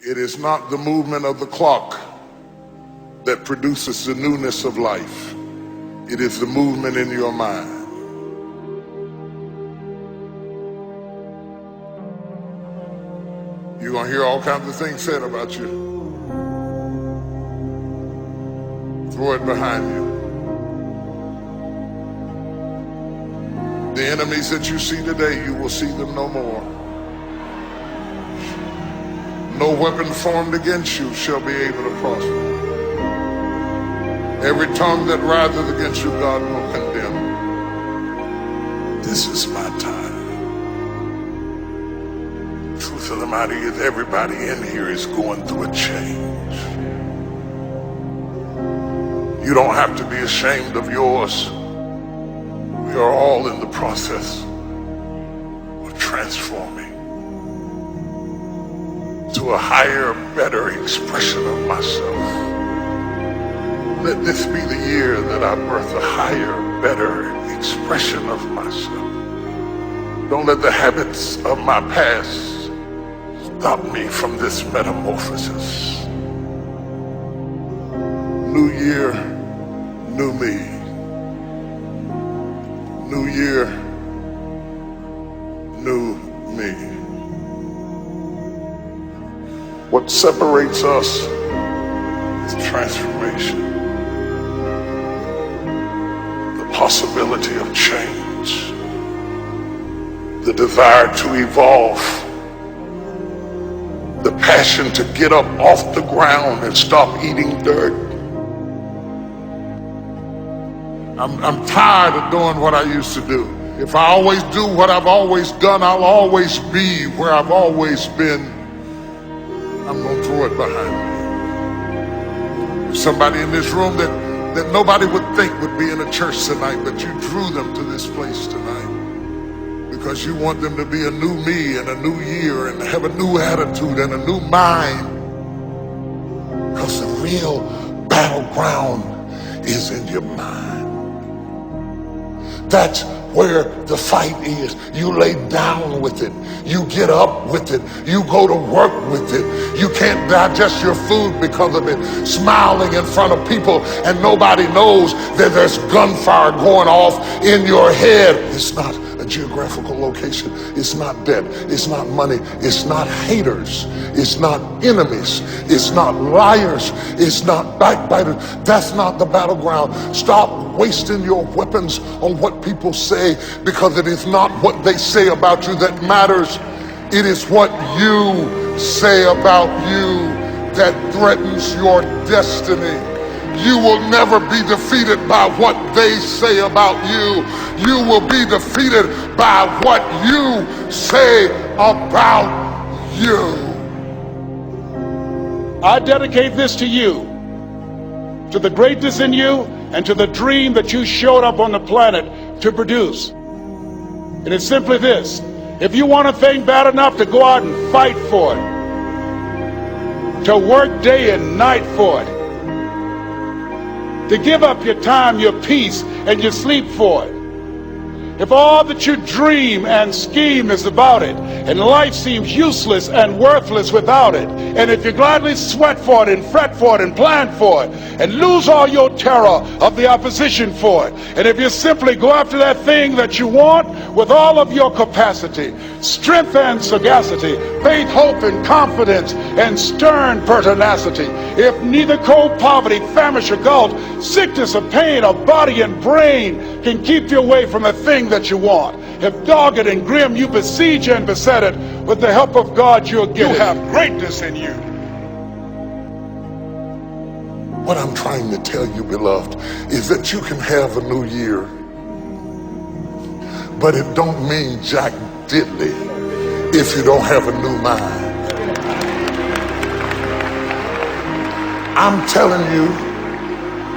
It is not the movement of the clock that produces the newness of life. It is the movement in your mind. You're going to hear all kinds of things said about you. Throw it behind you. The enemies that you see today, you will see them no more. No weapon formed against you shall be able to prosper. Every tongue that riseth against you, God will condemn. This is my time. Truth of the matter is, everybody in here is going through a change. You don't have to be ashamed of yours. We are all in the process of transforming to a higher, better expression of myself. Let this be the year that I birth a higher, better expression of myself. Don't let the habits of my past stop me from this metamorphosis. New year, new me. New year, new me. What separates us is transformation. The possibility of change. The desire to evolve. The passion to get up off the ground and stop eating dirt. I'm tired of doing what I used to do. If I always do what I've always done, I'll always be where I've always been. I'm going to throw it behind me. There's somebody in this room that nobody would think would be in a church tonight, but you drew them to this place tonight because you want them to be a new me and a new year and have a new attitude and a new mind. Because the real battleground is in your mind. That's where the fight is. You lay down with it. You get up with it. You go to work with it. You can't digest your food because of it. Smiling in front of people and nobody knows that there's gunfire going off in your head. It's not a geographical location. It's not debt. It's not money. It's not haters. It's not enemies. It's not liars. It's not backbiters. That's not the battleground. Stop wasting your weapons on what people say, because it is not what they say about you that matters. It is what you say about you that threatens your destiny. You will never be defeated by what they say about you. You will be defeated by what you say about you. I dedicate this to you, to the greatness in you, and to the dream that you showed up on the planet to produce. And it's simply this: if you want a thing bad enough to go out and fight for it, to work day and night for it, to give up your time, your peace, and your sleep for it, if all that you dream and scheme is about it, and life seems useless and worthless without it, and if you gladly sweat for it and fret for it and plan for it, and lose all your terror of the opposition for it, and if you simply go after that thing that you want with all of your capacity, strength and sagacity, faith, hope, and confidence, and stern pertinacity, if neither cold poverty, famish, or gulf, sickness or pain, or body and brain can keep you away from the thing that you want, if dogged and grim you besiege and beset it, with the help of God you'll get it. You have greatness in you. What I'm trying to tell you, beloved, is that you can have a new year, but it don't mean jack diddly if you don't have a new mind. I'm telling you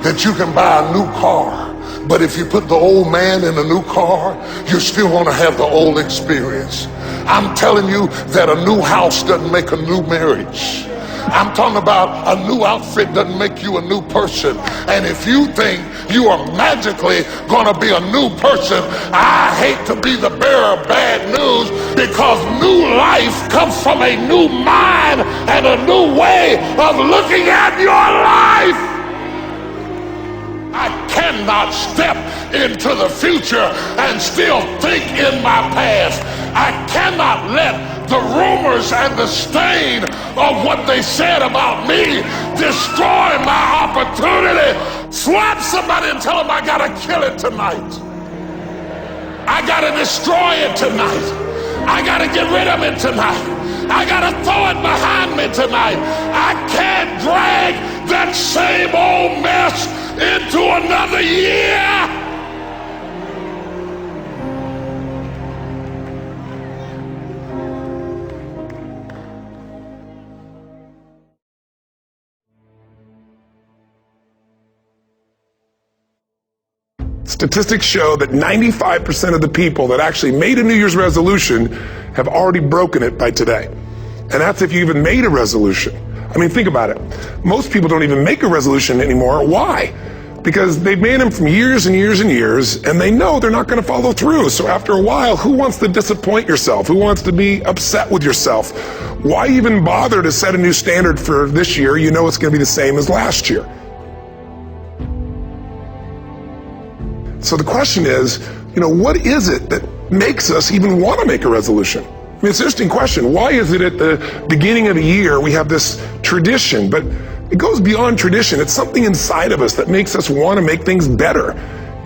that you can buy a new car, but if you put the old man in a new car, you're still going to have the old experience. I'm telling you that a new house doesn't make a new marriage. I'm talking about a new outfit doesn't make you a new person. And if you think you are magically going to be a new person, I hate to be the bearer of bad news, because new life comes from a new mind and a new way of looking at your life. I cannot step into the future and still think in my past. I cannot let the rumors and the stain of what they said about me destroy my opportunity. Slap somebody and tell them I gotta kill it tonight. I gotta destroy it tonight. I gotta get rid of it tonight. I gotta throw it behind me tonight. I can't drag that same old mess into another year. Statistics show that 95% of the people that actually made a New Year's resolution have already broken it by today. And that's if you even made a resolution. I mean, think about it. Most people don't even make a resolution anymore. Why? Because they've made them from years and years and years, and they know they're not going to follow through. So after a while, who wants to disappoint yourself? Who wants to be upset with yourself? Why even bother to set a new standard for this year? You know it's going to be the same as last year. So the question is, what is it that makes us even want to make a resolution? I mean, it's an interesting question. Why is it at the beginning of the year we have this tradition? But it goes beyond tradition. It's something inside of us that makes us want to make things better.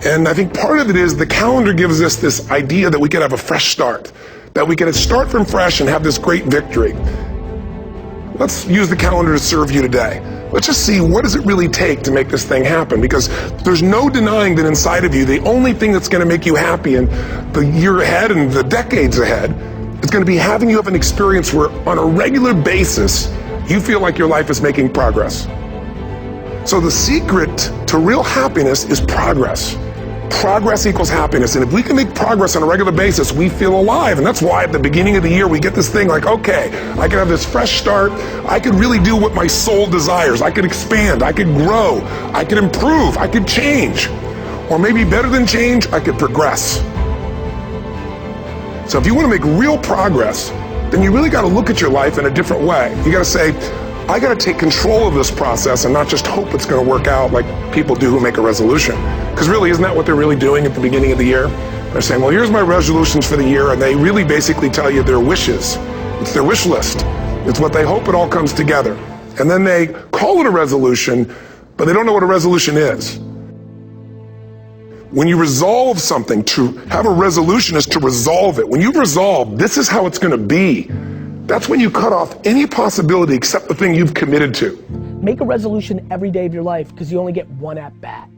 And I think part of it is the calendar gives us this idea that we can have a fresh start, that we can start from fresh and have this great victory. Let's use the calendar to serve you today. Let's just see, what does it really take to make this thing happen? Because there's no denying that inside of you, the only thing that's going to make you happy in the year ahead and the decades ahead is going to be having you have an experience where on a regular basis, you feel like your life is making progress. So the secret to real happiness is progress. Progress equals happiness. And if we can make progress on a regular basis, we feel alive. And that's why at the beginning of the year, we get this thing like, okay, I can have this fresh start. I could really do what my soul desires. I could expand. I could grow. I could improve. I could change. Or maybe better than change, I could progress. So if you want to make real progress, then you really got to look at your life in a different way. You got to say, I got to take control of this process and not just hope it's going to work out like people do who make a resolution. Because really, isn't that what they're really doing at the beginning of the year? They're saying, well, here's my resolutions for the year, and they really basically tell you their wishes. It's their wish list. It's what they hope it all comes together. And then they call it a resolution, but they don't know what a resolution is. When you resolve something, to have a resolution is to resolve it. When you've resolved, this is how it's going to be. That's when you cut off any possibility except the thing you've committed to. Make a resolution every day of your life because you only get one at bat.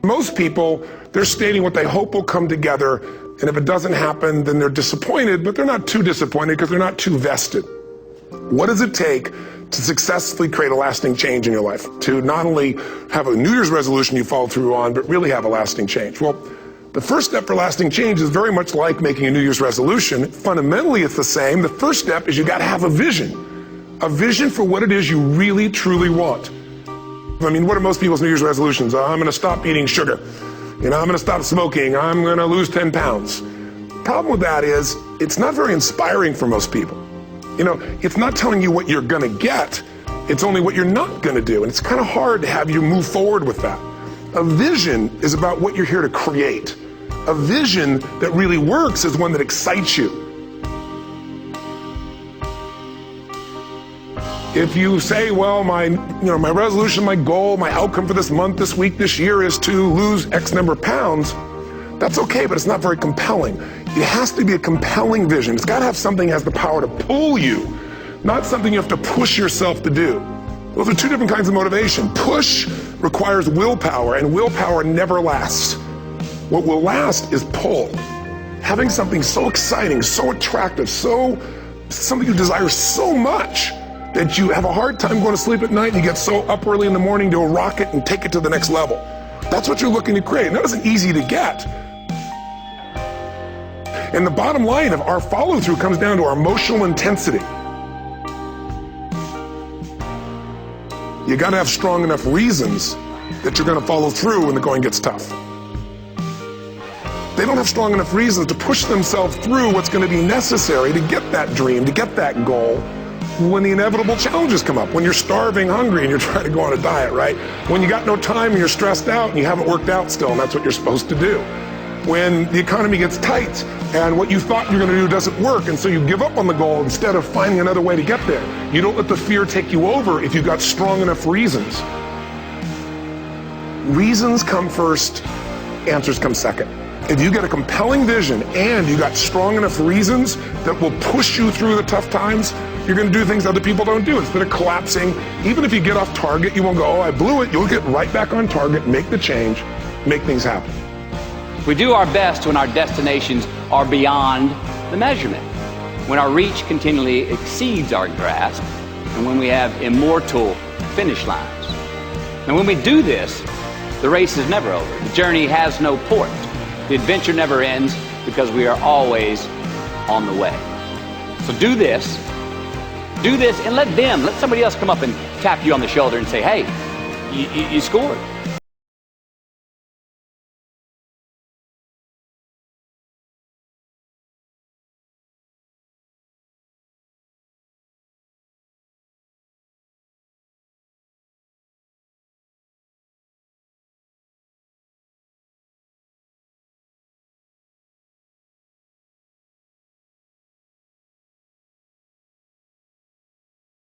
Most people, they're stating what they hope will come together, and if it doesn't happen, then they're disappointed, but they're not too disappointed because they're not too vested. What does it take to successfully create a lasting change in your life? To not only have a New Year's resolution you follow through on, but really have a lasting change? Well, the first step for lasting change is very much like making a New Year's resolution. Fundamentally, it's the same. The first step is you got to have a vision for what it is you really, truly want. I mean, what are most people's New Year's resolutions? I'm going to stop eating sugar. I'm going to stop smoking. I'm going to lose 10 pounds. Problem with that is it's not very inspiring for most people. It's not telling you what you're going to get. It's only what you're not going to do. And it's kind of hard to have you move forward with that. A vision is about what you're here to create. A vision that really works is one that excites you. If you say, well, my resolution, my goal, my outcome for this month, this week, this year is to lose X number of pounds, that's okay, but it's not very compelling. It has to be a compelling vision. It's got to have something that has the power to pull you, not something you have to push yourself to do. Those are two different kinds of motivation. Push requires willpower, and willpower never lasts. What will last is pull. Having something so exciting, so attractive, something you desire so much that you have a hard time going to sleep at night, and you get so up early in the morning to rock it and take it to the next level. That's what you're looking to create, and that isn't easy to get. And the bottom line of our follow-through comes down to our emotional intensity. You got to have strong enough reasons that you're going to follow through when the going gets tough. They don't have strong enough reasons to push themselves through what's going to be necessary to get that dream, to get that goal, when the inevitable challenges come up, when you're starving, hungry, and you're trying to go on a diet, right? When you got no time and you're stressed out and you haven't worked out still, and that's what you're supposed to do. When the economy gets tight and what you thought you're going to do doesn't work, and so you give up on the goal instead of finding another way to get there. You don't let the fear take you over if you've got strong enough reasons. Reasons come first, answers come second. If you get a compelling vision and you got strong enough reasons that will push you through the tough times, you're going to do things other people don't do. Instead of collapsing, even if you get off target, you won't go, oh, I blew it. You'll get right back on target, make the change, make things happen. We do our best when our destinations are beyond the measurement, when our reach continually exceeds our grasp, and when we have immortal finish lines. And when we do this, the race is never over. The journey has no port. The adventure never ends because we are always on the way. So do this, and let somebody else come up and tap you on the shoulder and say, hey, you scored.